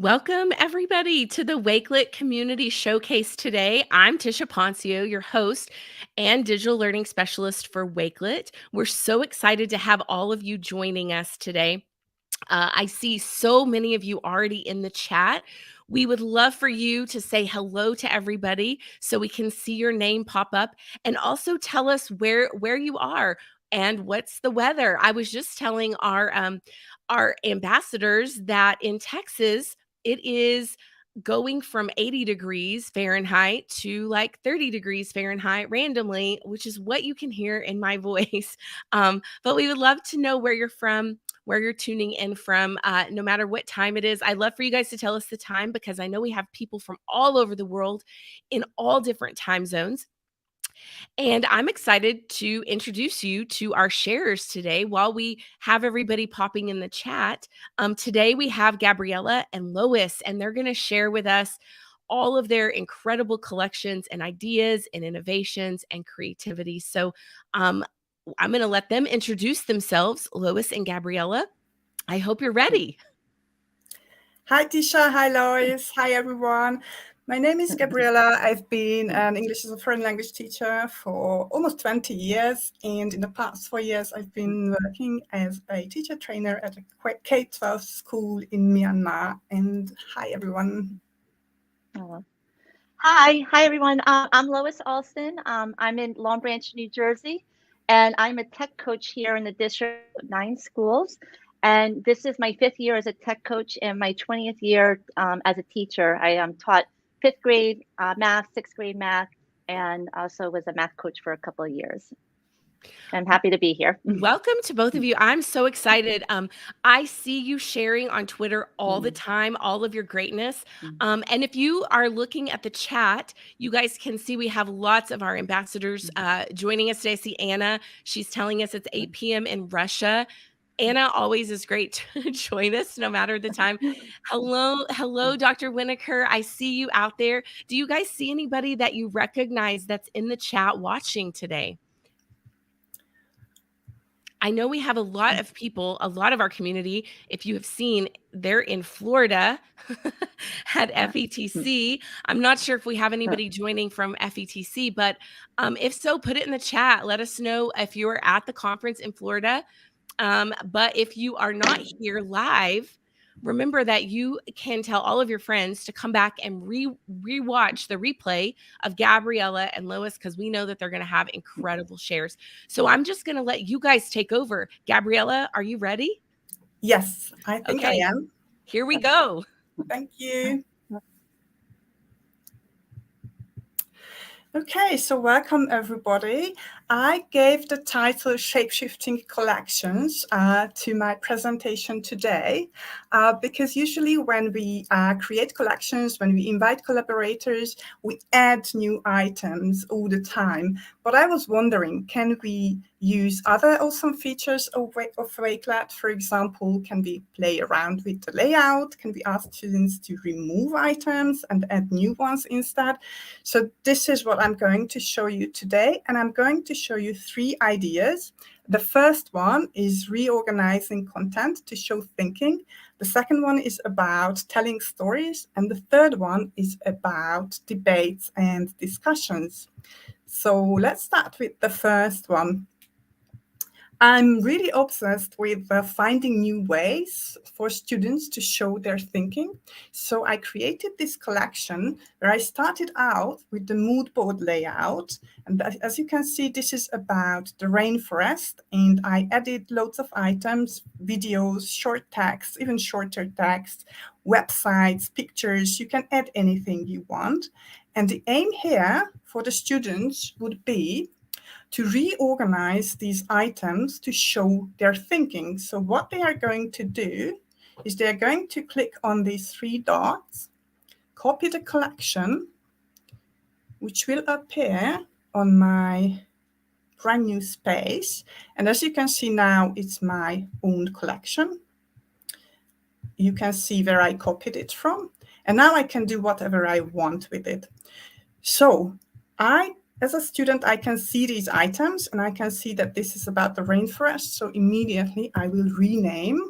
Welcome, everybody, to the Wakelet Community Showcase today. I'm Tisha Poncio, your host and digital learning specialist for Wakelet. We're so excited to have all of you joining us today. I see so many of you already in the chat. We would love for you to say hello to everybody so we can see your name pop up, and also tell us where you are and what's the weather. I was just telling our ambassadors that in Texas it is going from 80 degrees Fahrenheit to like 30 degrees Fahrenheit randomly, which is what you can hear in my voice. But we would love to know where you're from, where you're tuning in from, no matter what time it is. I'd love for you guys to tell us the time because I know we have people from all over the world in all different time zones. And I'm excited to introduce you to our sharers today while we have everybody popping in the chat. Today we have Gabriella and Lois, and they're going to share with us all of their incredible collections and ideas and innovations and creativity. So I'm going to let them introduce themselves, Lois and Gabriella. I hope you're ready. Hi, Tisha. Hi, Lois. Hi, everyone. My name is Gabriella. I've been an English as a foreign language teacher for almost 20 years. And in the past 4 years, I've been working as a teacher trainer at a K-12 school in Myanmar. And hi, everyone. Hi, everyone. I'm Lois Alston. I'm in Long Branch, New Jersey, and I'm a tech coach here in the district of 9 schools. And this is my 5th year as a tech coach and my 20th year as a teacher. I taught 5th grade math, 6th grade math, and also was a math coach for a couple of years. I'm happy to be here. Welcome to both of you. I'm so excited. I see you sharing on Twitter all the time, all of your greatness. And if you are looking at the chat, you guys can see we have lots of our ambassadors joining us today. I see Anna. She's telling us it's 8 p.m. in Russia. Anna always is great to join us no matter the time. Hello, Dr. Winokur. I see you out there. Do you guys see anybody that you recognize that's in the chat watching today? I know we have a lot of people, a lot of our community, if you have seen, they're in Florida at FETC. I'm not sure if we have anybody joining from FETC, but if so, put it in the chat. Let us know if you are at the conference in Florida. But if you are not here live, remember that you can tell all of your friends to come back and rewatch the replay of Gabriella and Lois, because we know that they're going to have incredible shares. So I'm just going to let you guys take over. Gabriella, are you ready? Yes, I think I am. Here we go. Thank you. Okay, so welcome everybody. I gave the title Shape-Shifting Collections to my presentation today because usually when we create collections, when we invite collaborators, we add new items all the time. But I was wondering, can we use other awesome features of Wakelet? For example, can we play around with the layout? Can we ask students to remove items and add new ones instead? So this is what I'm going to show you today, and I'm going to show you 3 ideas. The first one is reorganizing content to show thinking. The second one is about telling stories, and the third one is about debates and discussions. So let's start with the first one. I'm really obsessed with finding new ways for students to show their thinking. So I created this collection where I started out with the mood board layout. And as you can see, this is about the rainforest. And I added loads of items, videos, short text, even shorter text, websites, pictures. You can add anything you want. And the aim here for the students would be to reorganize these items to show their thinking. So what they are going to do is they're going to click on these 3 dots, copy the collection, which will appear on my brand new space. And as you can see now, it's my own collection. You can see where I copied it from. And now I can do whatever I want with it. So as a student, I can see these items and I can see that this is about the rainforest. So immediately I will rename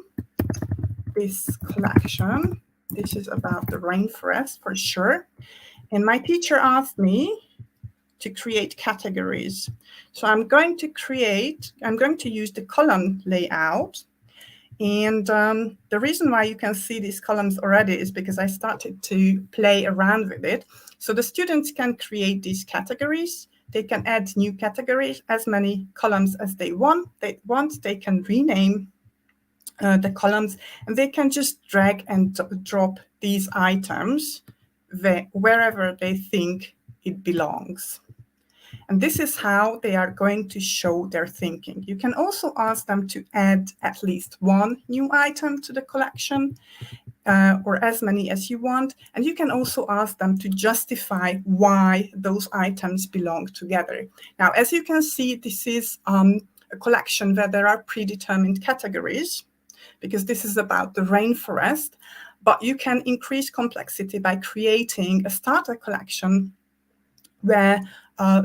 this collection This is about the rainforest for sure. And my teacher asked me to create categories. So I'm going to use the column layout. And the reason why you can see these columns already is because I started to play around with it. So the students can create these categories. They can add new categories, as many columns as they want. They can rename the columns, and they can just drag and drop these items wherever they think it belongs. And this is how they are going to show their thinking. You can also ask them to add at least one new item to the collection, or as many as you want. And you can also ask them to justify why those items belong together. Now, as you can see, this is a collection where there are predetermined categories, because this is about the rainforest. But you can increase complexity by creating a starter collection where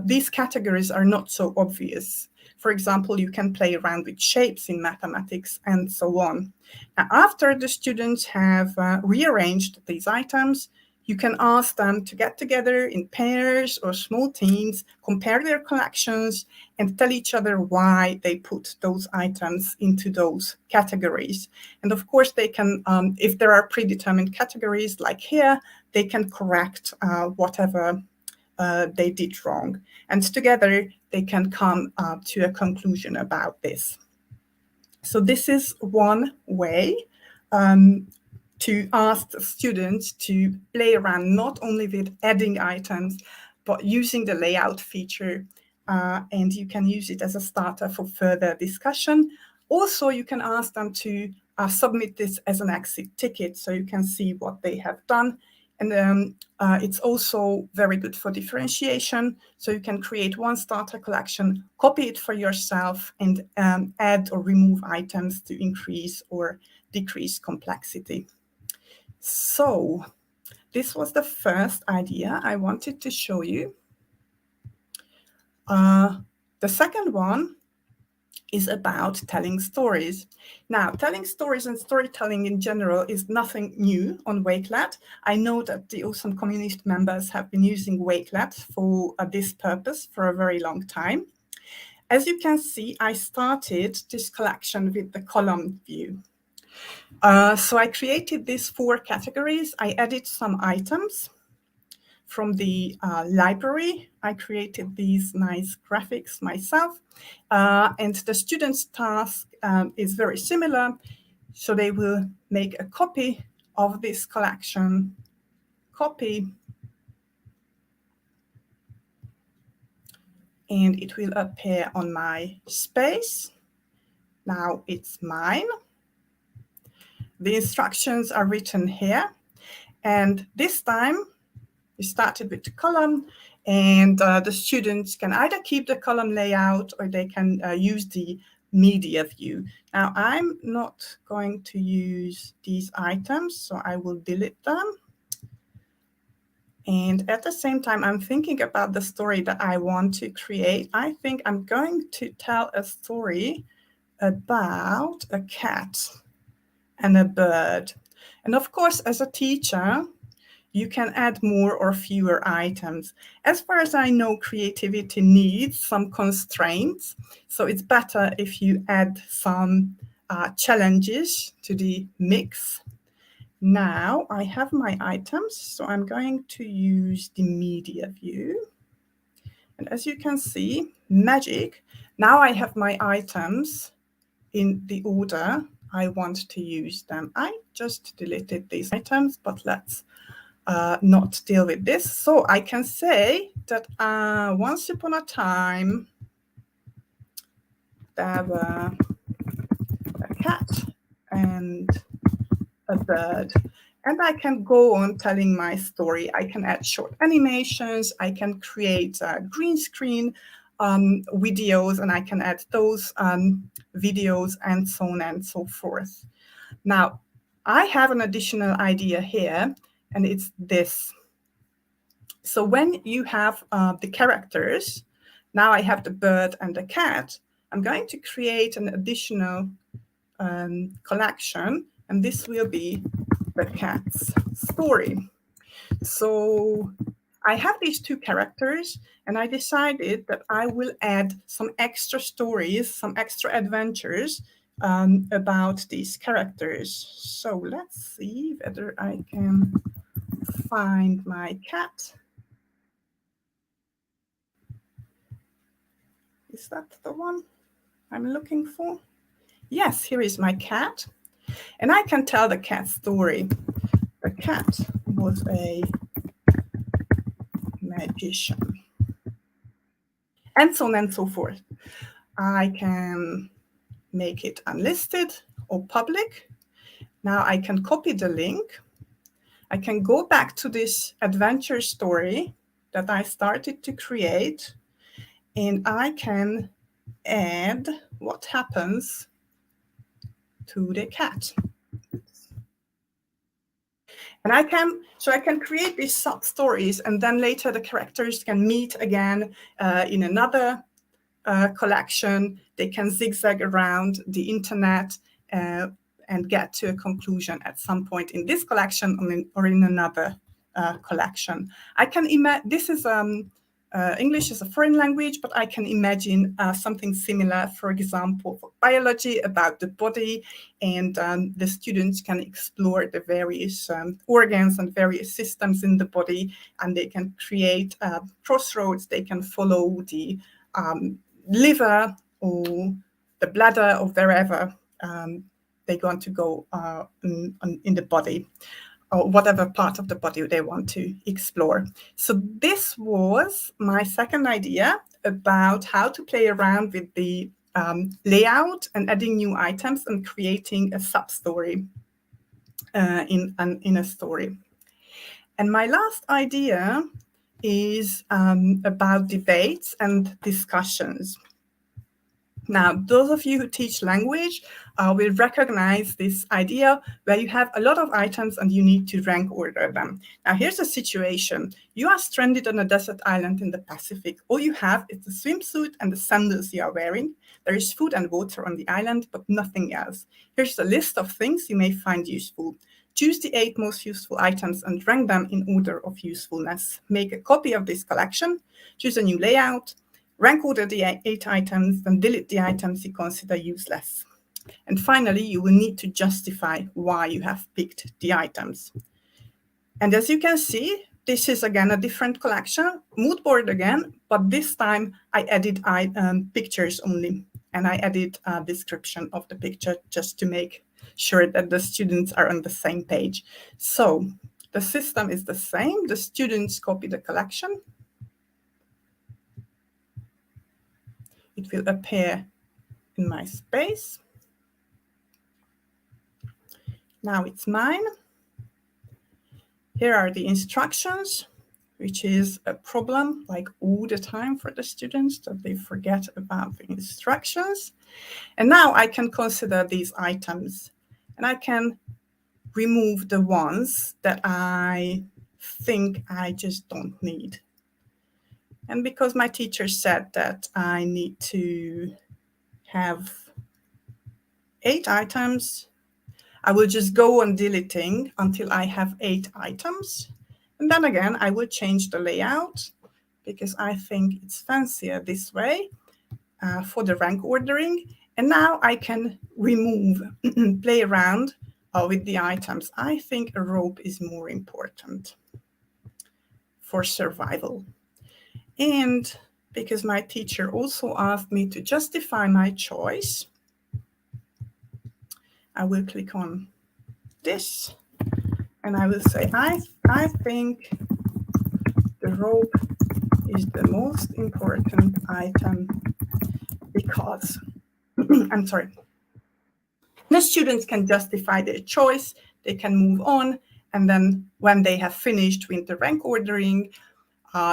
these categories are not so obvious. For example, you can play around with shapes in mathematics and so on. Now, after the students have rearranged these items, you can ask them to get together in pairs or small teams, compare their collections, and tell each other why they put those items into those categories. And of course, they can, if there are predetermined categories like here, they can correct whatever they did wrong. And together, they can come to a conclusion about this. So this is one way to ask the students to play around not only with adding items, but using the layout feature. And you can use it as a starter for further discussion. Also, you can ask them to submit this as an exit ticket so you can see what they have done. And it's also very good for differentiation. So you can create one starter collection, copy it for yourself, and add or remove items to increase or decrease complexity. So this was the first idea I wanted to show you. The second one is about telling stories. Now, telling stories and storytelling in general is nothing new on Wakelet. I know that the awesome community members have been using Wakelet for this purpose for a very long time. As you can see, I started this collection with the column view. So I created these 4 categories. I added some items from the library. I created these nice graphics myself. And the student's task is very similar. So they will make a copy of this collection, copy, and it will appear on my space. Now it's mine. The instructions are written here. And this time, we started with the column, and the students can either keep the column layout or they can use the media view. Now, I'm not going to use these items, so I will delete them. And at the same time, I'm thinking about the story that I want to create. I think I'm going to tell a story about a cat and a bird. And of course, as a teacher, you can add more or fewer items. As far as I know, creativity needs some constraints. So it's better if you add some challenges to the mix. Now I have my items, so I'm going to use the media view. And as you can see, magic. Now I have my items in the order I want to use them. I just deleted these items, but let's not deal with this. So I can say that once upon a time, there were a cat and a bird. And I can go on telling my story. I can add short animations. I can create green screen videos, and I can add those videos and so on and so forth. Now, I have an additional idea here, and it's this. So when you have the characters, now I have the bird and the cat, I'm going to create an additional collection, and this will be the cat's story. So I have these two characters, and I decided that I will add some extra stories, some extra adventures about these characters. So let's see whether I can find my cat. Is that the one I'm looking for? Yes, here is my cat. And I can tell the cat story. The cat was a magician. And so on and so forth. I can make it unlisted or public. Now I can copy the link. I can go back to this adventure story that I started to create, and I can add what happens to the cat. And I can create these sub stories, and then later the characters can meet again in another collection. They can zigzag around the internet and get to a conclusion at some point in this collection or in another collection. I can imagine this is English is a foreign language, but I can imagine something similar, for example, for biology about the body, and the students can explore the various organs and various systems in the body, and they can create crossroads. They can follow the liver or the bladder or wherever they want to go in the body, or whatever part of the body they want to explore. So this was my second idea about how to play around with the layout and adding new items and creating a sub-story in a story. And my last idea is about debates and discussions. Now, those of you who teach language will recognize this idea where you have a lot of items and you need to rank order them. Now, here's a situation. You are stranded on a desert island in the Pacific. All you have is the swimsuit and the sandals you are wearing. There is food and water on the island, but nothing else. Here's a list of things you may find useful. Choose the 8 most useful items and rank them in order of usefulness. Make a copy of this collection. Choose a new layout. Rank order the 8 items, then delete the items you consider useless. And finally, you will need to justify why you have picked the items. And as you can see, this is again a different collection, mood board again, but this time I added pictures only, and I added a description of the picture just to make sure that the students are on the same page. So the system is the same. The students copy the collection. It will appear in my space. Now it's mine. Here are the instructions, which is a problem like all the time for the students, that they forget about the instructions. And now I can consider these items, and I can remove the ones that I think I just don't need. And because my teacher said that I need to have 8 items, I will just go on deleting until I have 8 items. And then again, I will change the layout because I think it's fancier this way for the rank ordering. And now I can remove, play around with the items. I think a rope is more important for survival. And because my teacher also asked me to justify my choice, I will click on this and I will say, I think the rope is the most important item because, I'm sorry. The students can justify their choice, they can move on, and then when they have finished with the rank ordering,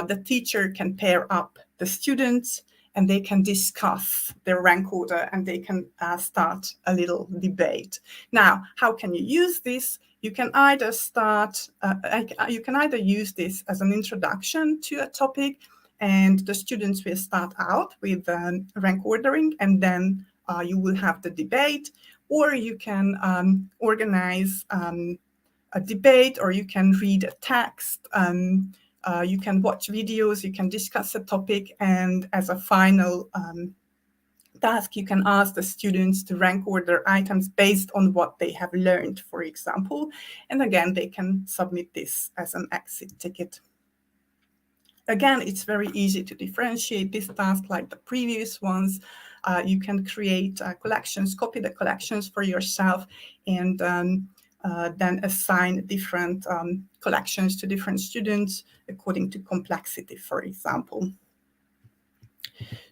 the teacher can pair up the students and they can discuss their rank order and they can start a little debate. Now, how can you use this? You can either use this as an introduction to a topic, and the students will start out with rank ordering, and then you will have the debate, or you can organize a debate, or you can read a text. You can watch videos, you can discuss a topic, and as a final task, you can ask the students to rank order items based on what they have learned, for example. And again, they can submit this as an exit ticket. Again, it's very easy to differentiate this task like the previous ones. You can create collections, copy the collections for yourself, and then assign different collections to different students according to complexity, for example.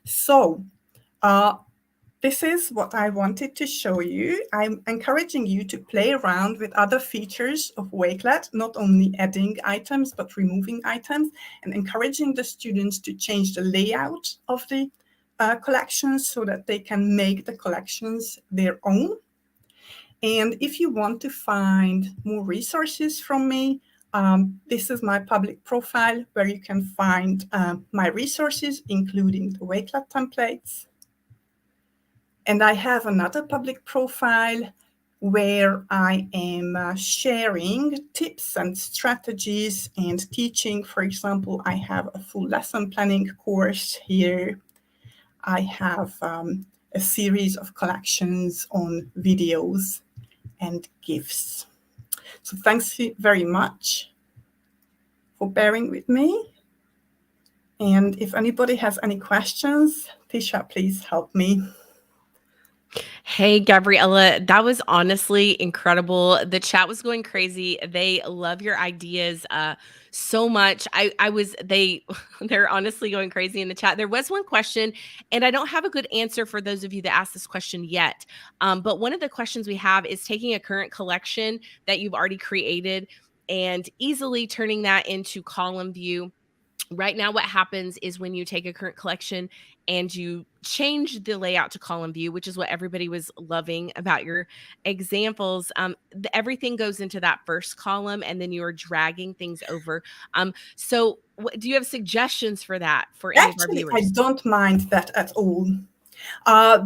So this is what I wanted to show you. I'm encouraging you to play around with other features of Wakelet, not only adding items, but removing items, and encouraging the students to change the layout of the collections so that they can make the collections their own. And if you want to find more resources from me, this is my public profile where you can find my resources, including the Wakelet templates. And I have another public profile where I am sharing tips and strategies and teaching. For example, I have a full lesson planning course here. I have a series of collections on videos and GIFs. So thanks very much for bearing with me. And if anybody has any questions, Tisha, please help me. Hey, Gabriella, that was honestly incredible. The chat was going crazy. They love your ideas so much. They're honestly going crazy in the chat. There was one question, and I don't have a good answer for those of you that asked this question yet. But one of the questions we have is taking a current collection that you've already created and easily turning that into column view. Right now, what happens is when you take a current collection and you change the layout to column view, which is what everybody was loving about your examples, everything goes into that first column, and then you're dragging things over. So do you have suggestions for that for any of our Actually, I viewers? don't mind that at all,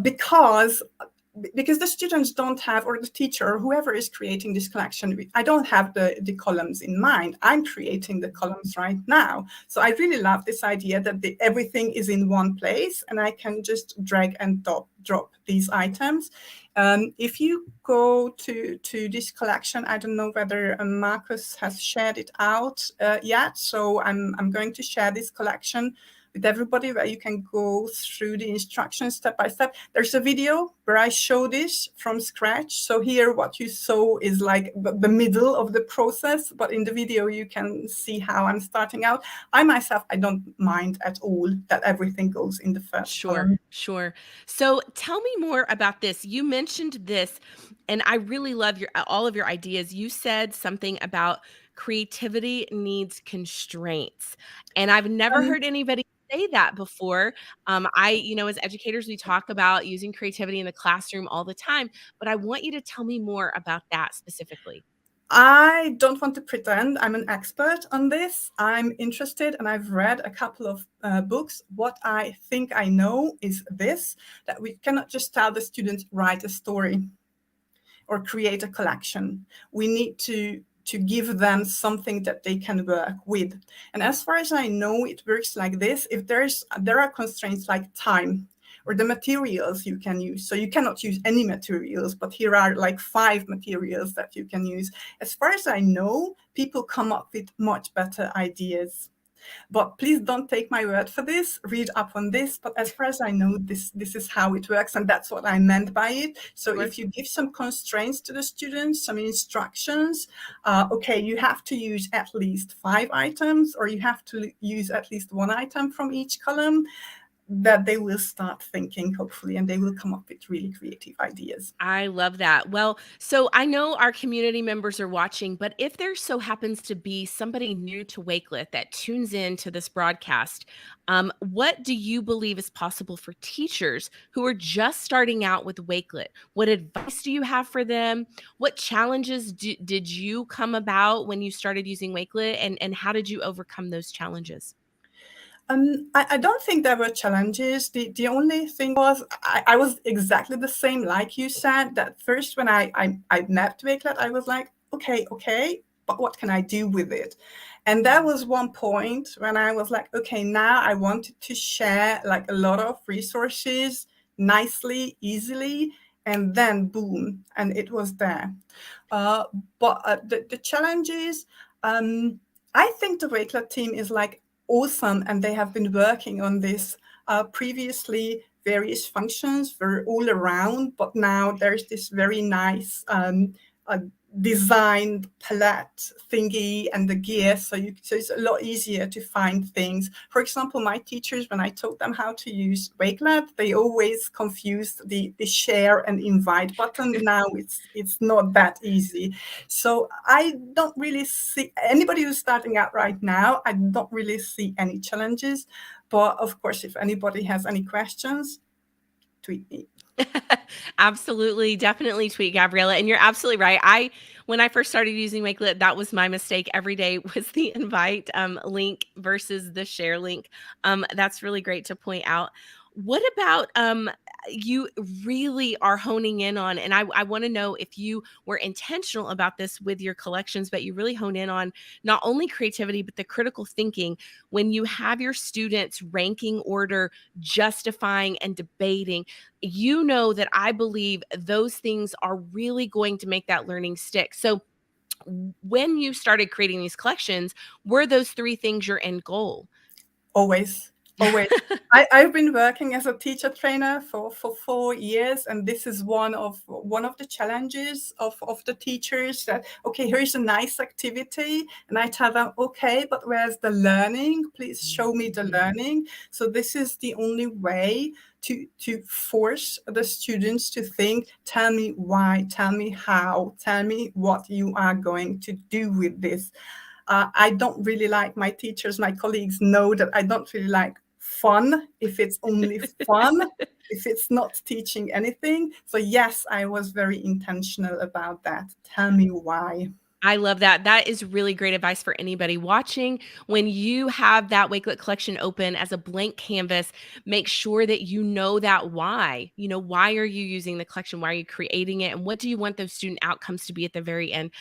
because the students don't have, or the teacher, or whoever is creating this collection, I don't have the columns in mind. I'm creating the columns right now. So I really love this idea that everything is in one place, and I can just drag and drop these items. If you go to this collection, I don't know whether Marcus has shared it out yet. So I'm going to share this collection with everybody where you can go through the instructions step by step. There's a video where I show this from scratch. So here what you saw is like the middle of the process, but in the video you can see how I'm starting out. I myself, I don't mind at all that everything goes in the first column. Sure. So tell me more about this. You mentioned this, and I really love all of your ideas. You said something about creativity needs constraints, and I've never heard anybody say that before. As educators, we talk about using creativity in the classroom all the time, but I want you to tell me more about that specifically. I don't want to pretend I'm an expert on this. I'm interested, and I've read a couple of books. What I think I know is this, that we cannot just tell the students, write a story or create a collection. We need to give them something that they can work with. And as far as I know, it works like this. If there are constraints like time or the materials you can use. So you cannot use any materials, but here are like 5 materials that you can use. As far as I know, people come up with much better ideas. But please don't take my word for this, read up on this. But as far as I know, this is how it works, and that's what I meant by it. So if you give some constraints to the students, some instructions, okay, you have to use at least 5 items, or you have to use at least 1 item from each column, that they will start thinking, hopefully, and they will come up with really creative ideas. I love that. Well, so I know our community members are watching, but if there so happens to be somebody new to Wakelet that tunes in to this broadcast, what do you believe is possible for teachers who are just starting out with Wakelet? What advice do you have for them? What challenges did you come about when you started using Wakelet, and how did you overcome those challenges? I don't think there were challenges. The only thing was I was exactly the same, like you said, that first when I met Wakelet, I was like, okay, but what can I do with it? And that was one point when I was like, okay, now I wanted to share like a lot of resources nicely, easily, and then boom, and it was there. But the challenge is, I think the Wakelet team is like awesome, and they have been working on this previously. Various functions were all around, but now there's this very nice designed palette thingy and the gear, so it's a lot easier to find things. For example, my teachers, when I taught them how to use Wakelet, they always confused the share and invite button. Now it's not that easy. So I don't really see anybody who's starting out right now. I don't really see any challenges, but of course, if anybody has any questions, tweet me. Absolutely. Definitely tweet Gabriella. And you're absolutely right. When I first started using Wakelet, that was my mistake. Every day was the invite link versus the share link. That's really great to point out. What about you really are honing in on, and I want to know if you were intentional about this with your collections, but you really hone in on not only creativity, but the critical thinking when you have your students ranking order, justifying, and debating. You know that I believe those things are really going to make that learning stick. So when you started creating these collections, were those three things your end goal? Always. I've been working as a teacher trainer for 4 years, and this is one of the challenges of the teachers, that okay, here's a nice activity, and I tell them, okay, but where's the learning? Please show me the learning. So this is the only way to force the students to think, tell me why, tell me how, tell me what you are going to do with this. I don't really like, my teachers, my colleagues know that I don't really like fun if it's only fun, if it's not teaching anything. So yes, I was very intentional about that. Tell me why. I love that. That is really great advice for anybody watching. When you have that Wakelet collection open as a blank canvas, make sure that you know that why. You know, why are you using the collection? Why are you creating it? And what do you want those student outcomes to be at the very end?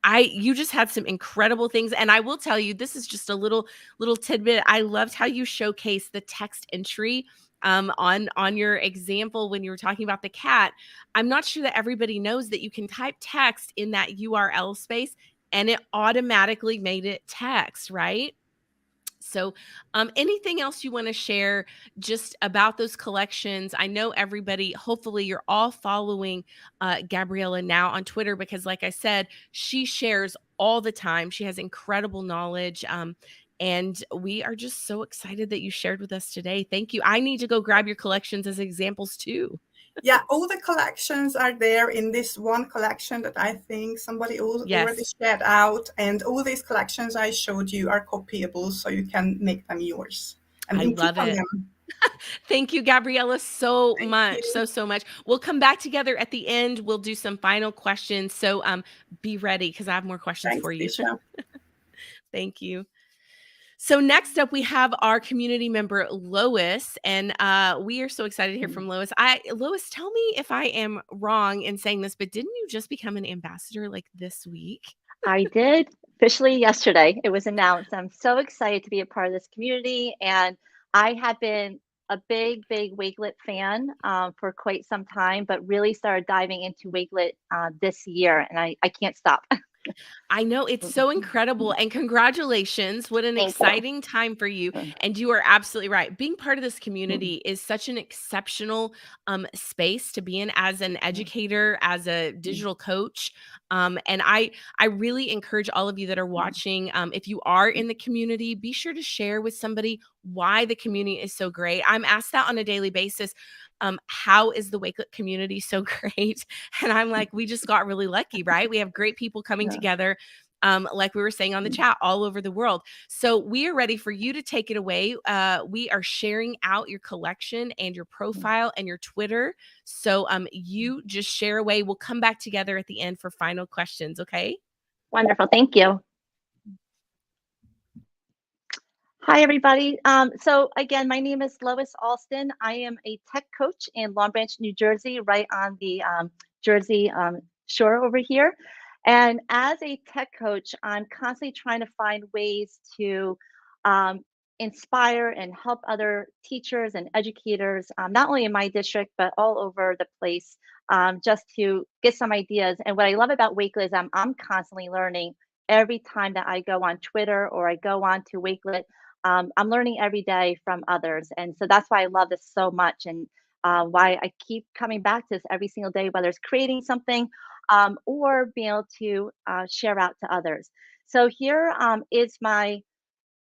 You just had some incredible things. And I will tell you, this is just a little tidbit. I loved how you showcased the text entry on your example when you were talking about the cat. I'm not sure that everybody knows that you can type text in that URL space and it automatically made it text, right? So, anything else you want to share just about those collections? I know everybody, hopefully, you're all following Gabriella now on Twitter because, like I said, she shares all the time. She has incredible knowledge. And we are just so excited that you shared with us today. Thank you. I need to go grab your collections as examples too. Yeah, all the collections are there in this one collection that I think somebody already Yes. shared out. And all these collections I showed you are copyable, so you can make them yours and I improve love on it. them. Thank you, Gabriella, so Thank much. you. So much. We'll come back together at the end. We'll do some final questions. So be ready because I have more questions Thanks, for you. Tisha. Thank you. So next up, we have our community member, Lois, and we are so excited to hear from Lois. Lois, tell me if I am wrong in saying this, but didn't you just become an ambassador like this week? I did officially yesterday. It was announced. I'm so excited to be a part of this community. And I have been a big Wakelet fan for quite some time, but really started diving into Wakelet this year. And I can't stop. I know it's so incredible and congratulations. What an Thank you. exciting time for you. And you are absolutely right. Being part of this community is such an exceptional space to be in as an educator, as a digital coach. And I really encourage all of you that are watching, if you are in the community, be sure to share with somebody why the community is so great. I'm asked that on a daily basis. How is the Wakelet community so great? And I'm like, we just got really lucky, right? We have great people coming together. Like we were saying on the chat, all over the world. So we are ready for you to take it away. We are sharing out your collection and your profile and your Twitter. So you just share away. We'll come back together at the end for final questions. Okay. Wonderful. Thank you. Hi, everybody. So again, my name is Lois Alston. I am a tech coach in Long Branch, New Jersey, right on the Jersey shore over here. And as a tech coach, I'm constantly trying to find ways to um, inspire and help other teachers and educators, not only in my district, but all over the place, just to get some ideas. And what I love about Wakelet is I'm constantly learning every time that I go on Twitter or I go on to Wakelet. I'm learning every day from others. And so that's why I love this so much. And why I keep coming back to this every single day, whether it's creating something or being able to share out to others. So here is my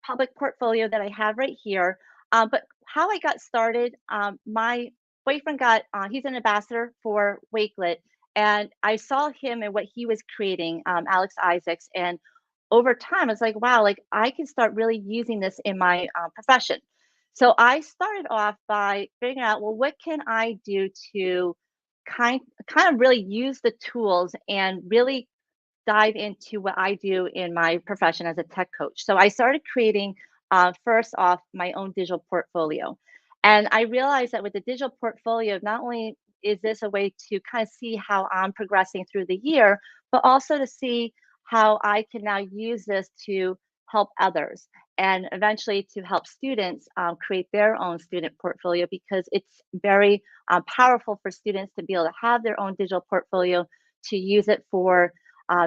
public portfolio that I have right here. But how I got started, my boyfriend he's an ambassador for Wakelet, and I saw him and what he was creating, Alex Isaacs. And over time, I was like, wow, like I can start really using this in my profession. So I started off by figuring out, well, what can I do to kind of really use the tools and really dive into what I do in my profession as a tech coach. So I started creating, first off, my own digital portfolio. And I realized that with the digital portfolio, not only is this a way to kind of see how I'm progressing through the year, but also to see how I can now use this to help others and eventually to help students create their own student portfolio, because it's very powerful for students to be able to have their own digital portfolio to use it for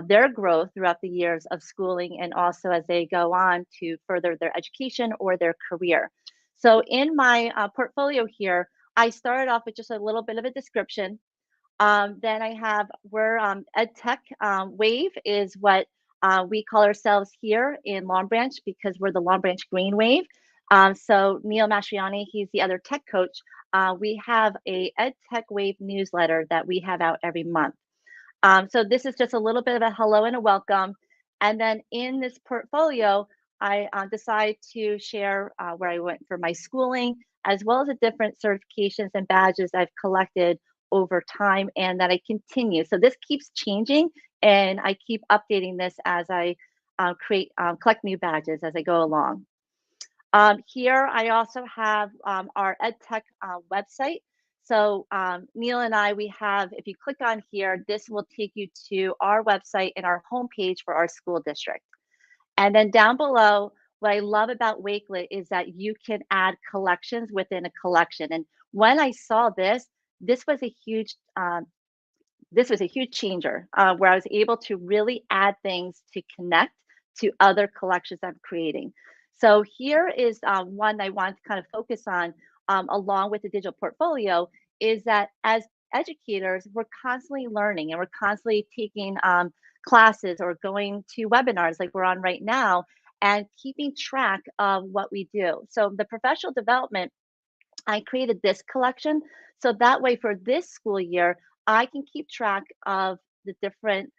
their growth throughout the years of schooling and also as they go on to further their education or their career. So in my portfolio here, I started off with just a little bit of a description. Then I have we're EdTech Wave is what we call ourselves here in Long Branch, because we're the Long Branch Green Wave. So Neil Mastriani, he's the other tech coach. We have a EdTech Wave newsletter that we have out every month. So this is just a little bit of a hello and a welcome. And then in this portfolio, I decided to share where I went for my schooling, as well as the different certifications and badges I've collected over time and that I continue. So this keeps changing, and I keep updating this as I collect new badges as I go along. Here I also have our EdTech website. So Neil and I, we have, if you click on here, this will take you to our website and our homepage for our school district. And then down below, what I love about Wakelet is that you can add collections within a collection. And when I saw this, this was a huge changer, where I was able to really add things to connect to other collections I'm creating. So here is one I want to kind of focus on, along with the digital portfolio, is that as educators, we're constantly learning and we're constantly taking classes or going to webinars like we're on right now and keeping track of what we do. So the professional development, I created this collection. So that way for this school year, I can keep track of the different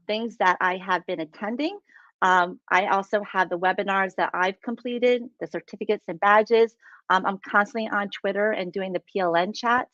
things that I have been attending. I also have the webinars that I've completed, the certificates and badges. I'm constantly on Twitter and doing the PLN chats.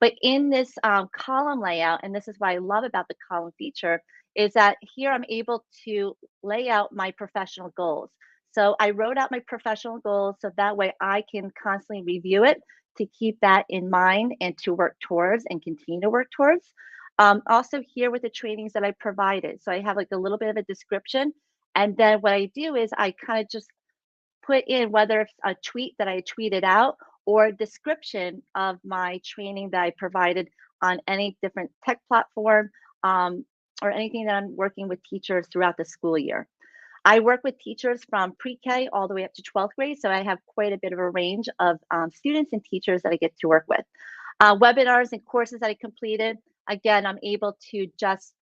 But in this column layout, and this is what I love about the column feature, is that here I'm able to lay out my professional goals. So I wrote out my professional goals so that way I can constantly review it to keep that in mind and to work towards and continue to work towards. Also here with the trainings that I provided. So I have like a little bit of a description. And then what I do is I kind of just put in whether it's a tweet that I tweeted out or a description of my training that I provided on any different tech platform, or anything that I'm working with teachers throughout the school year. I work with teachers from pre-K all the way up to 12th grade, so I have quite a bit of a range of students and teachers that I get to work with. Webinars and courses that I completed, again, I'm able to just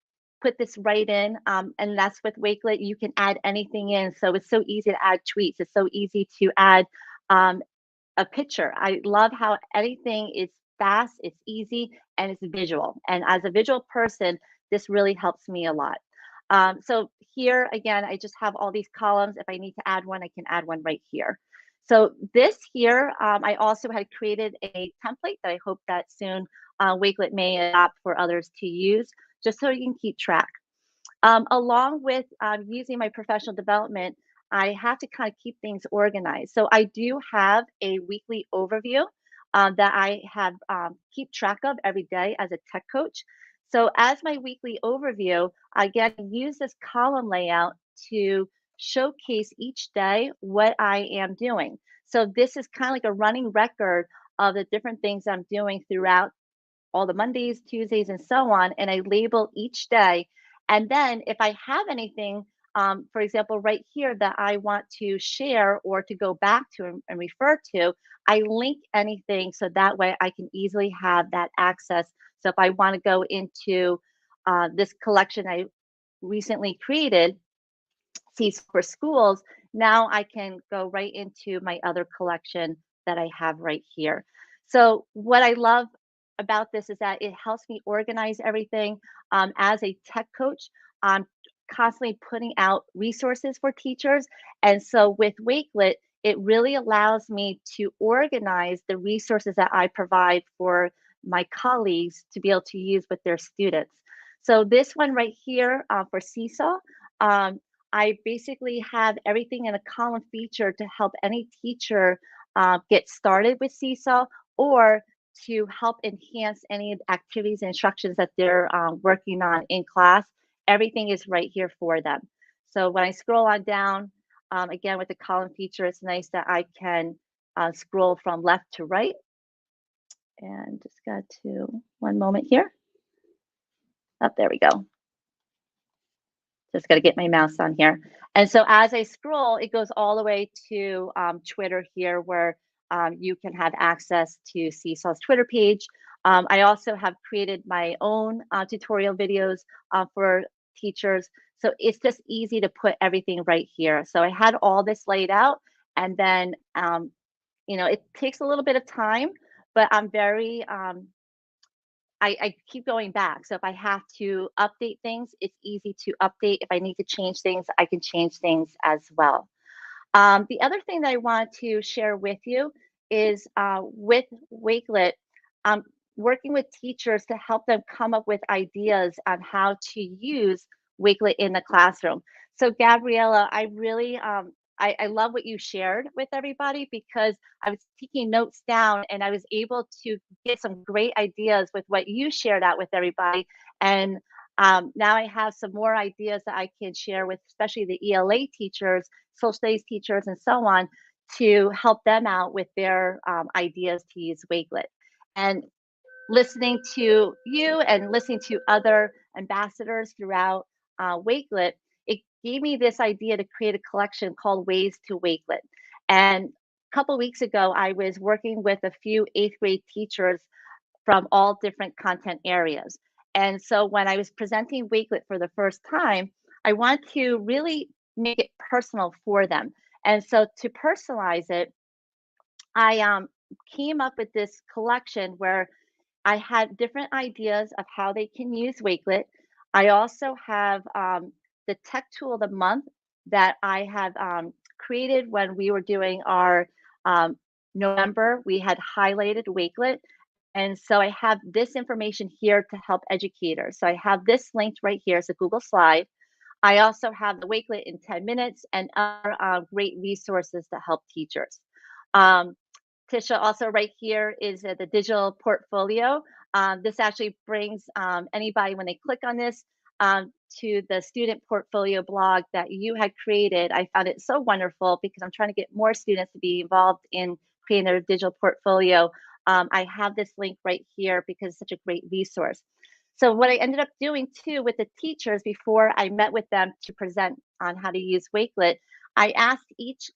put this right in, and that's with Wakelet. You can add anything in, so it's so easy to add tweets. It's so easy to add a picture. I love how anything is fast, it's easy, and it's visual. And as a visual person, this really helps me a lot. So here, again, I just have all these columns. If I need to add one, I can add one right here. So this here, I also had created a template that I hope that soon Wakelet may adopt for others to use, just so you can keep track. Along with using my professional development, I have to kind of keep things organized. So I do have a weekly overview that I have keep track of every day as a tech coach. So as my weekly overview, I get to use this column layout to showcase each day what I am doing. So this is kind of like a running record of the different things I'm doing throughout all the Mondays, Tuesdays, and so on, and I label each day. And then if I have anything, for example, right here that I want to share or to go back to and refer to, I link anything so that way I can easily have that access. So if I want to go into this collection I recently created, seats for schools, now I can go right into my other collection that I have right here. So what I love about this is that it helps me organize everything. As a tech coach, I'm constantly putting out resources for teachers. And so with Wakelet, it really allows me to organize the resources that I provide for my colleagues to be able to use with their students. So this one right here for Seesaw, um, I basically have everything in a column feature to help any teacher get started with Seesaw or to help enhance any activities and instructions that they're working on in class. Everything is right here for them. So when I scroll on down, again with the column feature, it's nice that I can scroll from left to right. And just got to one moment here. Up there we go. Just got to get my mouse on here. And so as I scroll, it goes all the way to Twitter here, where you can have access to Seesaw's Twitter page. I also have created my own tutorial videos for teachers. So it's just easy to put everything right here. So I had all this laid out, and then, it takes a little bit of time, but I'm very, I keep going back. So if I have to update things, it's easy to update. If I need to change things, I can change things as well. The other thing that I want to share with you is with Wakelet, working with teachers to help them come up with ideas on how to use Wakelet in the classroom. So Gabriella, I really, I love what you shared with everybody, because I was taking notes down and I was able to get some great ideas with what you shared out with everybody. And now I have some more ideas that I can share with, especially the ELA teachers, social studies teachers, and so on, to help them out with their ideas to use Wakelet. And listening to you and listening to other ambassadors throughout Wakelet, it gave me this idea to create a collection called Ways to Wakelet. And a couple weeks ago, I was working with a few eighth grade teachers from all different content areas. And so when I was presenting Wakelet for the first time, I want to really make it personal for them. And so to personalize it, I came up with this collection where I had different ideas of how they can use Wakelet. I also have the tech tool of the month that I have created when we were doing our November. We had highlighted Wakelet. And so I have this information here to help educators. So I have this linked right here. It's a Google slide. I also have the Wakelet in 10 minutes and other great resources to help teachers. Tisha, also right here is the digital portfolio. This actually brings anybody, when they click on this, to the student portfolio blog that you had created. I found it so wonderful because I'm trying to get more students to be involved in creating their digital portfolio. I have this link right here because it's such a great resource. So what I ended up doing too with the teachers before I met with them to present on how to use Wakelet, I asked each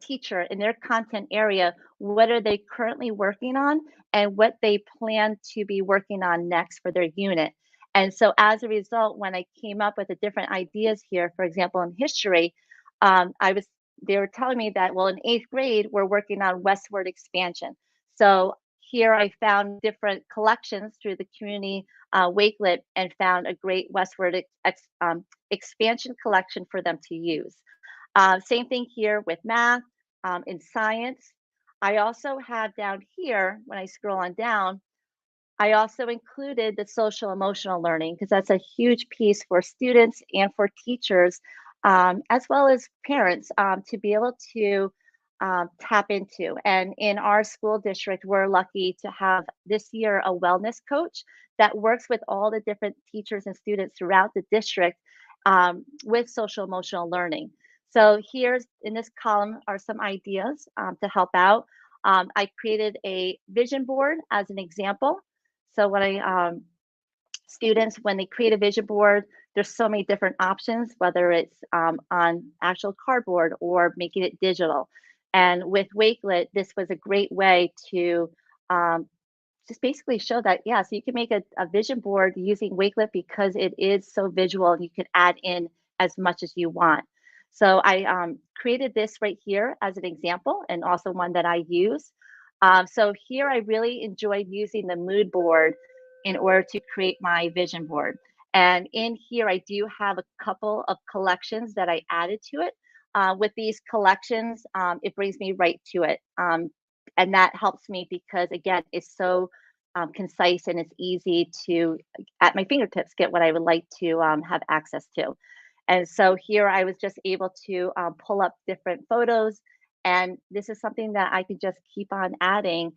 teacher in their content area what are they currently working on and what they plan to be working on next for their unit. And so as a result, when I came up with the different ideas here, for example, in history, they were telling me that, well, in eighth grade, we're working on westward expansion. So here I found different collections through the community Wakelet and found a great westward expansion collection for them to use. Same thing here with math, in science. I also have down here, when I scroll on down, I also included the social emotional learning because that's a huge piece for students and for teachers, as well as parents, to be able to tap into. And in our school district, we're lucky to have this year a wellness coach that works with all the different teachers and students throughout the district with social emotional learning. So here's in this column are some ideas to help out. I created a vision board as an example. So when students, when they create a vision board, there's so many different options, whether it's on actual cardboard or making it digital. And with Wakelet, this was a great way to um, just basically show that, yeah, so you can make a vision board using Wakelet because it is so visual and you can add in as much as you want. So I created this right here as an example and also one that I use. So here I really enjoyed using the mood board in order to create my vision board. And in here, I do have a couple of collections that I added to it. With these collections, it brings me right to it. And that helps me because, again, it's so concise and it's easy to, at my fingertips, get what I would like to have access to. And so here I was just able to pull up different photos. And this is something that I could just keep on adding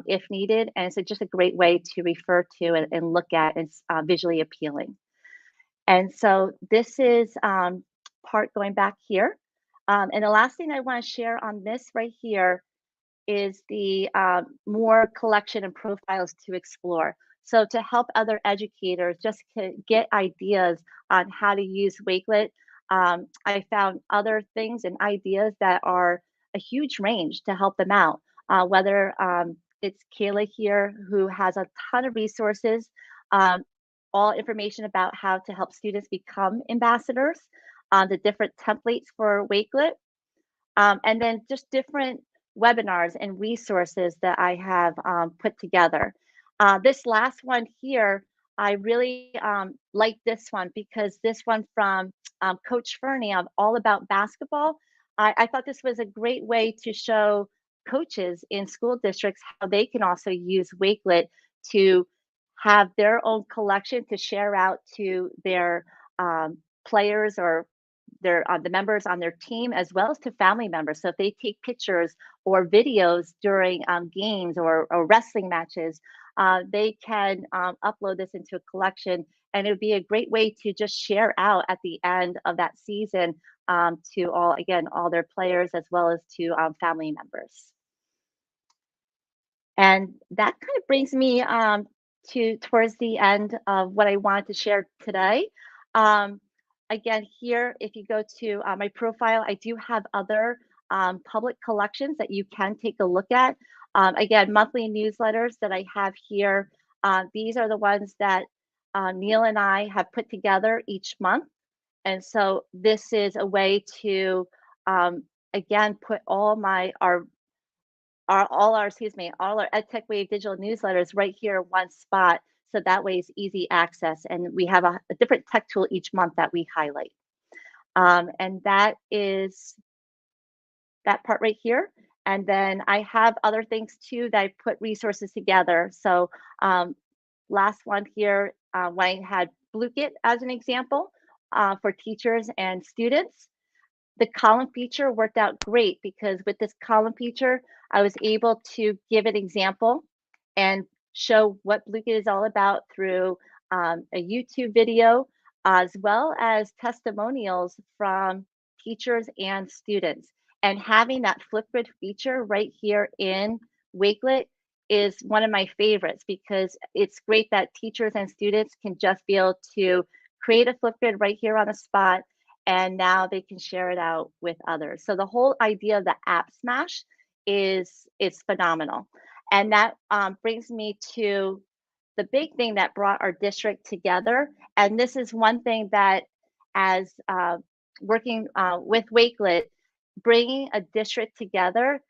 if needed. And it's just a great way to refer to and look at. It's visually appealing. And so this is part going back here. And the last thing I want to share on this right here is the more collection and profiles to explore. So to help other educators just to get ideas on how to use Wakelet, I found other things and ideas that are a huge range to help them out. Whether it's Kayla here, who has a ton of resources, um, all information about how to help students become ambassadors, the different templates for Wakelet, and then just different webinars and resources that I have put together. This last one here, I really like this one because this one from Coach Fernie of All About Basketball. I thought this was a great way to show coaches in school districts how they can also use Wakelet to have their own collection to share out to their players or their the members on their team as well as to family members. So if they take pictures or videos during games or wrestling matches, they can upload this into a collection, and it would be a great way to just share out at the end of that season to all again all their players as well as to family members. And that kind of brings me to towards the end of what I wanted to share today. Um, Again, here, if you go to my profile, I do have other public collections that you can take a look at. Again, monthly newsletters that I have here. These are the ones that Neil and I have put together each month. And so this is a way to, again, put all all our EdTech Wave digital newsletters right here in one spot. So that way it's easy access. And we have a different tech tool each month that we highlight. And that is that part right here. And then I have other things too that I put resources together. So last one here, when I had Bluekit as an example for teachers and students. The column feature worked out great because with this column feature, I was able to give an example and show what Bluekit is all about through a YouTube video, as well as testimonials from teachers and students. And having that Flipgrid feature right here in Wakelet is one of my favorites because it's great that teachers and students can just be able to create a Flipgrid right here on the spot, and now they can share it out with others. So the whole idea of the app smash is phenomenal. And that brings me to the big thing that brought our district together. And this is one thing that as working with Wakelet, bringing a district together,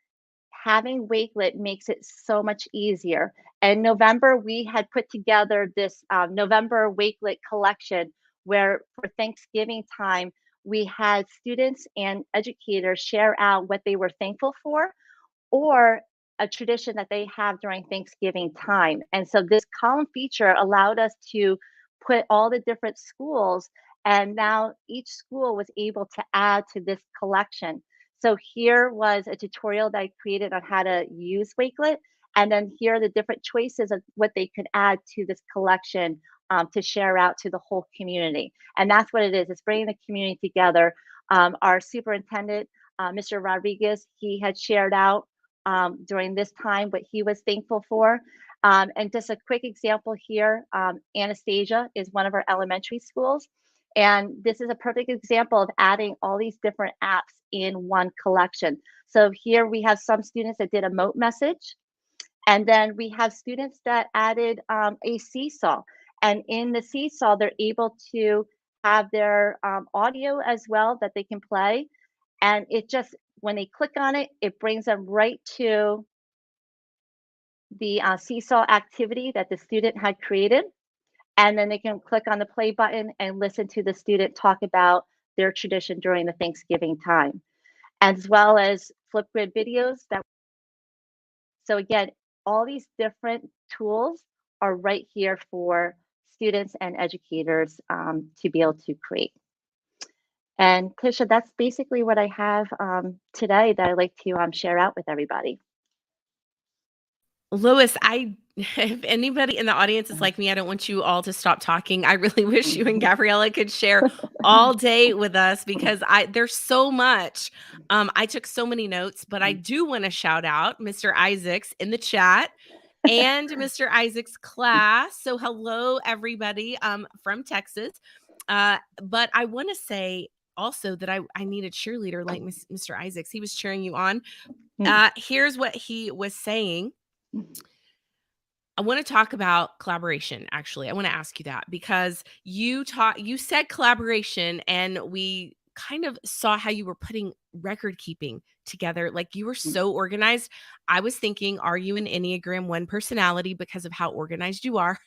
having Wakelet makes it so much easier. In November, we had put together this November Wakelet collection where for Thanksgiving time, we had students and educators share out what they were thankful for or a tradition that they have during Thanksgiving time. And so this column feature allowed us to put all the different schools, and now each school was able to add to this collection. So here was a tutorial that I created on how to use Wakelet. And then here are the different choices of what they could add to this collection to share out to the whole community. And that's what it is. It's bringing the community together. Our superintendent, Mr. Rodriguez, he had shared out during this time what he was thankful for. And just a quick example here, Anastasia is one of our elementary schools. And this is a perfect example of adding all these different apps in one collection. So here we have some students that did a moat message. And then we have students that added a seesaw. And in the seesaw, they're able to have their audio as well that they can play. And it just, when they click on it, it brings them right to the seesaw activity that the student had created. And then they can click on the play button and listen to the student talk about their tradition during the Thanksgiving time, as well as Flipgrid videos. So again, all these different tools are right here for students and educators to be able to create. And Tisha, that's basically what I have today that I'd like to share out with everybody. Lois, if anybody in the audience is like me, I don't want you all to stop talking. I really wish you and Gabriella could share all day with us because there's so much. I took so many notes, but I do want to shout out Mr. Isaacs in the chat and Mr. Isaacs' class. So hello, everybody from Texas. But I want to say also that I need a cheerleader like Mr. Isaacs. He was cheering you on. Here's what he was saying. I want to talk about collaboration. Actually, I want to ask you that because you said collaboration, and we kind of saw how you were putting record keeping together. Like you were so organized. I was thinking, are you an Enneagram 1 personality because of how organized you are?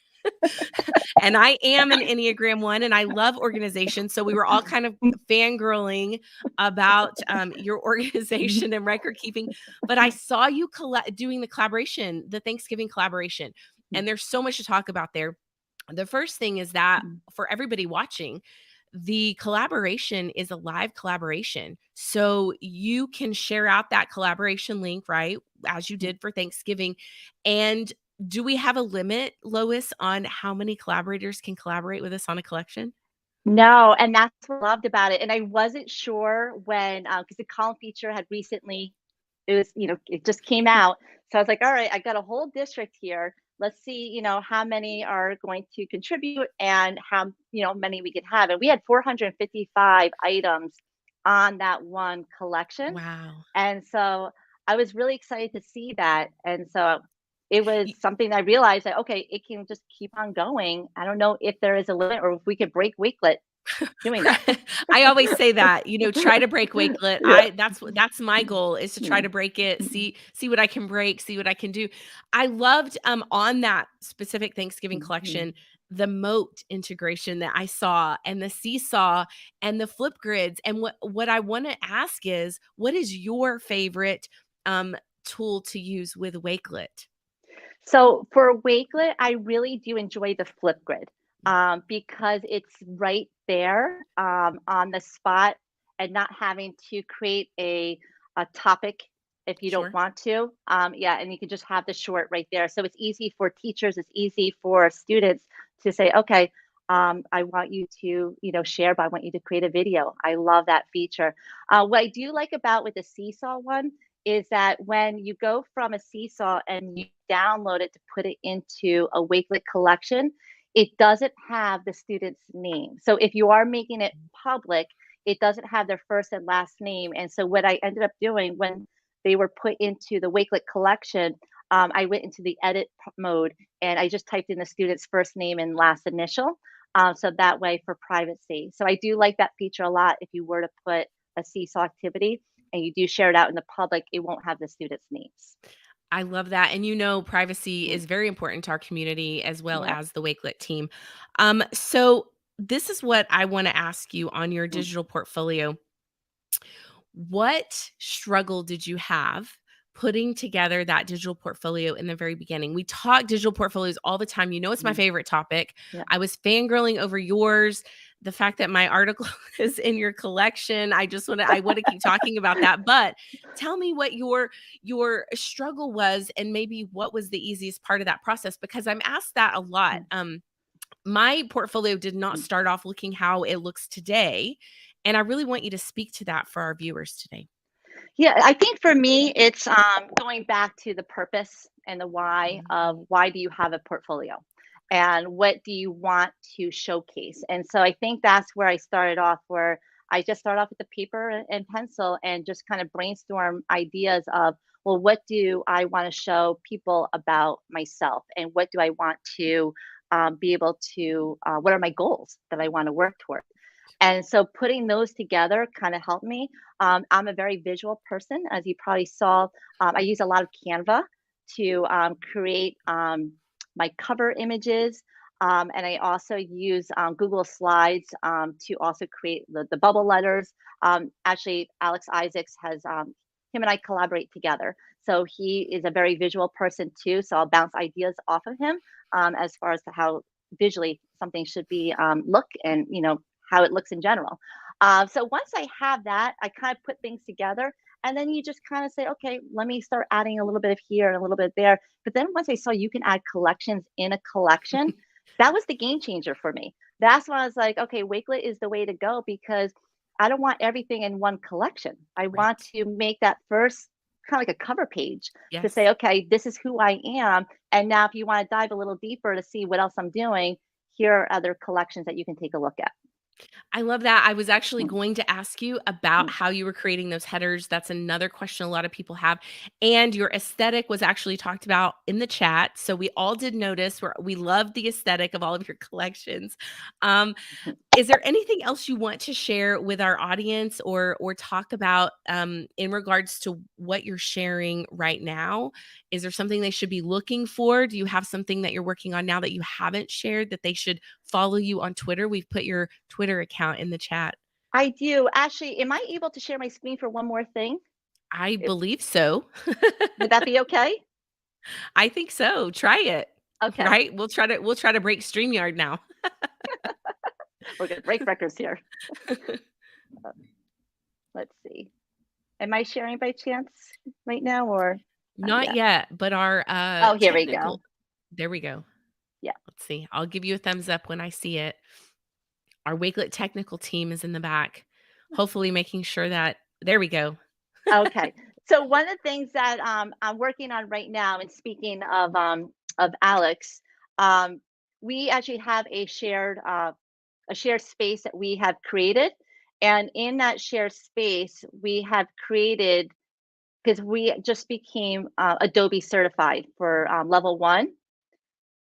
And I am an Enneagram 1 and I love organization. So we were all kind of fangirling about your organization and record keeping. But I saw you doing the collaboration, the Thanksgiving collaboration. And there's so much to talk about there. The first thing is that for everybody watching, the collaboration is a live collaboration. So you can share out that collaboration link, right? As you did for Thanksgiving. And do we have a limit, Lois, on how many collaborators can collaborate with us on a collection? No, and that's what I loved about it. And I wasn't sure when, because the column feature had recently, it just came out. So I was like, all right, I got a whole district here. Let's see, how many are going to contribute and how, many we could have. And we had 455 items on that one collection. Wow. And so I was really excited to see that. And so it was something I realized that, okay, it can just keep on going. I don't know if there is a limit or if we could break Wakelet doing that. I always say that, try to break Wakelet. Yeah. That's my goal is to try to break it, see what I can break, see what I can do. I loved on that specific Thanksgiving collection, the moat integration that I saw and the seesaw and the flip grids. And what I want to ask is, what is your favorite tool to use with Wakelet? So for Wakelet, I really do enjoy the flip grid because it's right there on the spot and not having to create a topic if you don't want to. And you can just have the short right there. So it's easy for teachers, it's easy for students to say, okay, I want you to, share, but I want you to create a video. I love that feature. What I do like about with the seesaw one is that when you go from a seesaw and you download it to put it into a Wakelet collection, it doesn't have the student's name. So if you are making it public, it doesn't have their first and last name. And so what I ended up doing when they were put into the Wakelet collection, I went into the edit mode and I just typed in the student's first name and last initial. So that way for privacy. So I do like that feature a lot. If you were to put a seesaw activity and you do share it out in the public, it won't have the students' names. I love that. And privacy is very important to our community as well as the Wakelet team. So this is what I want to ask you on your digital portfolio. What struggle did you have putting together that digital portfolio in the very beginning? We talk digital portfolios all the time. It's my favorite topic. I was fangirling over yours. the fact that my article is in your collection. I want to keep talking about that. But tell me what your struggle was, and maybe what was the easiest part of that process, because I'm asked that a lot. My portfolio did not start off looking how it looks today, and I really want you to speak to that for our viewers today. Yeah, I think for me, it's going back to the purpose and the why of why do you have a portfolio and what do you want to showcase. And so I think that's where I started off, where I just started off with the paper and pencil and just kind of brainstorm ideas of, well, what do I want to show people about myself? And what do I want to be able to, what are my goals that I want to work toward? And so putting those together kind of helped me. I'm a very visual person, as you probably saw. I use a lot of Canva to create my cover images. And I also use Google Slides to also create the bubble letters. Actually, Alex Isaacs has, him and I collaborate together. So he is a very visual person too. So I'll bounce ideas off of him as far as to how visually something should be look, and how it looks in general. So once I have that, I kind of put things together, and then you just kind of say, okay, let me start adding a little bit of here and a little bit there. But then once I saw you can add collections in a collection, that was the game changer for me. That's when I was like, okay, Wakelet is the way to go, because I don't want everything in one collection. I want to make that first kind of like a cover page to say, Yes. okay, this is who I am. And now if you want to dive a little deeper to see what else I'm doing, here are other collections that you can take a look at. I love that. I was actually Mm, going to ask you about mm. how you were creating those headers. That's another question a lot of people have. And your aesthetic was actually talked about in the chat. So we all did notice we loved the aesthetic of all of your collections. Um, is there anything else you want to share with our audience, or talk about in regards to what you're sharing right now? Is there something they should be looking for? Do you have something that you're working on now that you haven't shared, that they should follow you on Twitter? We've put your Twitter account in the chat. I do. Actually, am I able to share my screen for one more thing? I If, believe so. would that be okay? I think so. Try it. Okay, Right? We'll try to break StreamYard now. we're gonna break records here. Uh, let's see. Am I sharing by chance right now, or not Not yet? yet, but our Oh, here we technical. go. There we go. Yeah. Let's see. I'll give you a thumbs up when I see it. Our Wakelet technical team is in the back, hopefully making sure that there we go. Okay. So one of the things that I'm working on right now, and speaking of Alex, um, we actually have a shared space that we have created, and in that shared space, we have created, because we just became Adobe certified for level 1.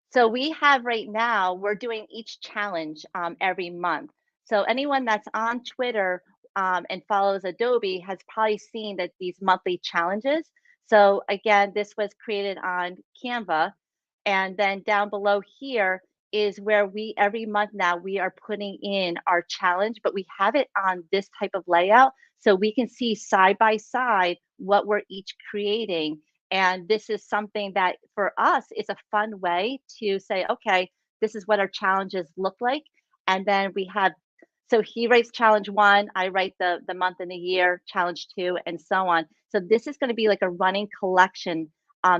So we have right now, we're doing each challenge every month. So anyone that's on Twitter and follows Adobe has probably seen that these monthly challenges. So again, this was created on Canva. And then down below here is where we, every month now, we are putting in our challenge, but we have it on this type of layout. So we can see side by side what we're each creating. And this is something that for us is a fun way to say, okay, this is what our challenges look like. And then we have, so he writes challenge 1, I write the month and the year, challenge 2, and so on. So this is going to be like a running collection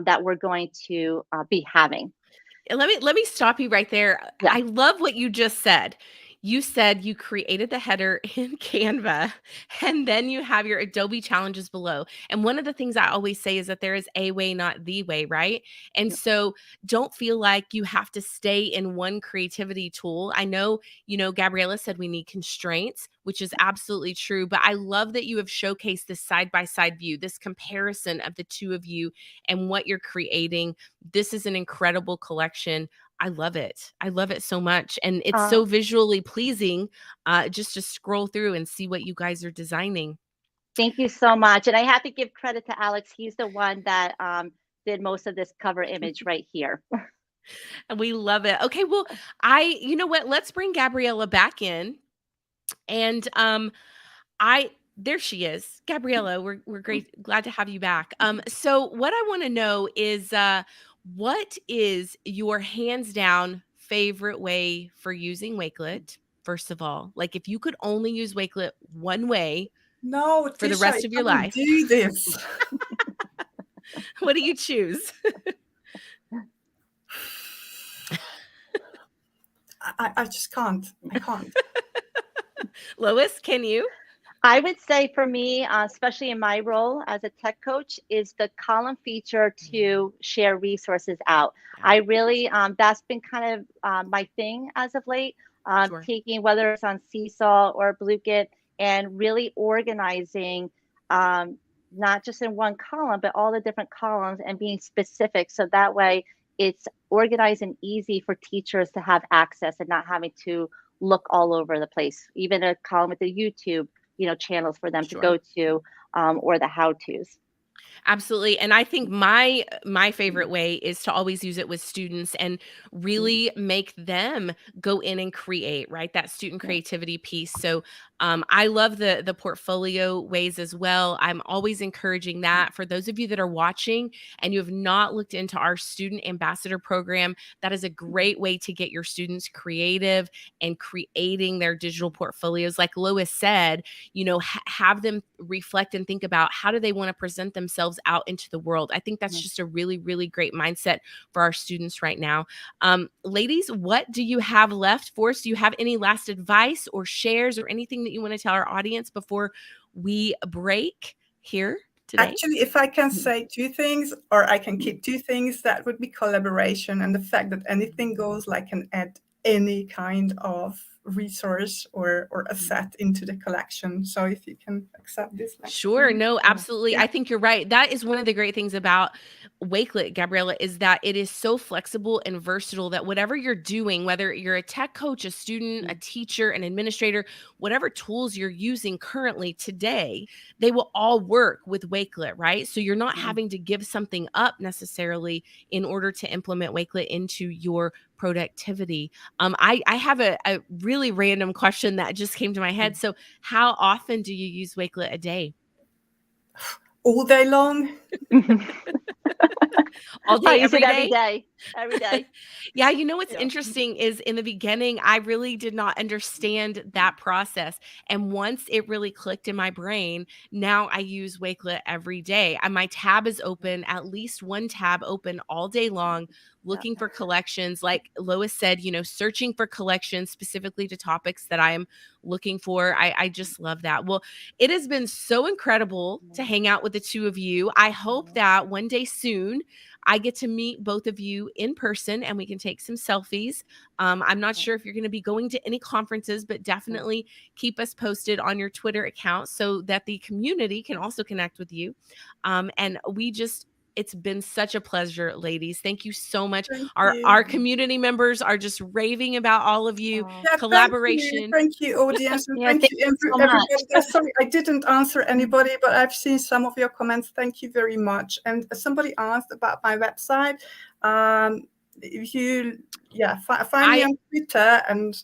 that we're going to be having. Let me stop you right there. Yeah. I love what you just said. You said you created the header in Canva, and then you have your Adobe challenges below. And one of the things I always say is that there is a way, not the way, right? And so don't feel like you have to stay in one creativity tool. I know, Gabriella said we need constraints, which is absolutely true. But I love that you have showcased this side by side view, this comparison of the two of you and what you're creating. This is an incredible collection. I love it. I love it so much. And it's Uh, so visually pleasing just to scroll through and see what you guys are designing. Thank you so much. And I have to give credit to Alex. He's the one that did most of this cover image right here. And we love it. Okay, well, you know what? Let's bring Gabriella back in. And I there she is. Gabriella, we're great, glad to have you back. So what I want to know is what is your hands down favorite way for using Wakelet? first of all? Like if you could only use Wakelet one way No, for the Tisha, rest I of your can't life, do this. what do you choose? I just can't. I can't. Lois, can you? I would say for me, especially in my role as a tech coach, is the column feature to share resources out. Yeah. I really, that's been kind of my thing as of late, Sure. taking whether it's on Seesaw or Blueget and really organizing, not just in one column, but all the different columns and being specific. So that way it's organized and easy for teachers to have access and not having to look all over the place, even a column with the YouTube channels for them to Sure. go to, or the how-tos. Absolutely. And I think my favorite way is to always use it with students and really make them go in and create, right? That student creativity piece. So I love the portfolio ways as well. I'm always encouraging that for those of you that are watching and you have not looked into our student ambassador program, that is a great way to get your students creative and creating their digital portfolios. Like Lois said, have them reflect and think about how do they want to present themselves out into the world. I think that's just a really, really great mindset for our students right now. Ladies, what do you have left for us? Do you have any last advice or shares or anything that you want to tell our audience before we break here today? Actually, if I can say two things, or I can keep two things, that would be collaboration and the fact that anything goes, like can add any kind of resource or asset into the collection. So if you can accept this. Sure. No, absolutely. I think you're right. That is one of the great things about Wakelet, Gabriella, is that it is so flexible and versatile that whatever you're doing, whether you're a tech coach, a student, a teacher, an administrator, whatever tools you're using currently today, they will all work with Wakelet, right? So you're not having to give something up necessarily in order to implement Wakelet into your productivity. I have a really random question that just came to my head. So how often do you use Wakelet a day? All day long. All day, I use every it every day? day. Every day. Yeah, what's interesting is in the beginning, I really did not understand that process. And once it really clicked in my brain, now I use Wakelet every day. And my tab is open, at least one tab open all day long, looking for collections. Like Lois said, searching for collections specifically to topics that I am looking for. I just love that. Well, it has been so incredible to hang out with the two of you. I hope that one day soon, I get to meet both of you in person and we can take some selfies. I'm not sure if you're going to be going to any conferences, but definitely keep us posted on your Twitter account so that the community can also connect with you. And it's been such a pleasure, ladies. Thank you so much. Our community members are just raving about all of you. Collaboration. Thank you, audience, and thank you, so everybody. much. Sorry, I didn't answer anybody, but I've seen some of your comments. Thank you very much. And somebody asked about my website. If you, find me on Twitter and.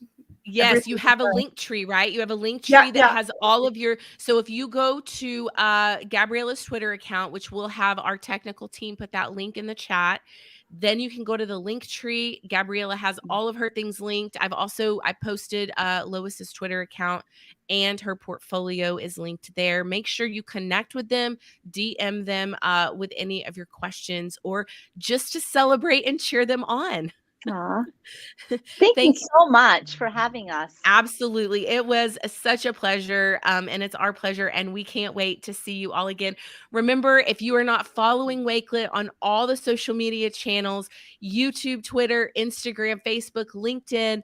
Yes, you have a link tree, right? You have a link tree that has all of your. So if you go to Gabriella's Twitter account, which we'll have our technical team put that link in the chat, then you can go to the link tree. Gabriella has all of her things linked. I posted Lois's Twitter account and her portfolio is linked there. Make sure you connect with them, DM them with any of your questions or just to celebrate and cheer them on. Thank you so much for having us. Absolutely. It was such a pleasure. And it's our pleasure. And we can't wait to see you all again. Remember, if you are not following Wakelet on all the social media channels, YouTube, Twitter, Instagram, Facebook, LinkedIn,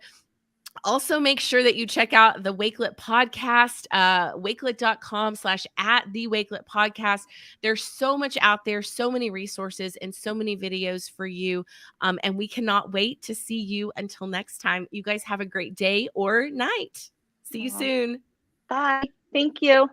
also make sure that you check out the Wakelet podcast, wakelet.com/@the-Wakelet podcast. There's so much out there, so many resources and so many videos for you. And we cannot wait to see you until next time. You guys have a great day or night. See you soon. Bye. Thank you.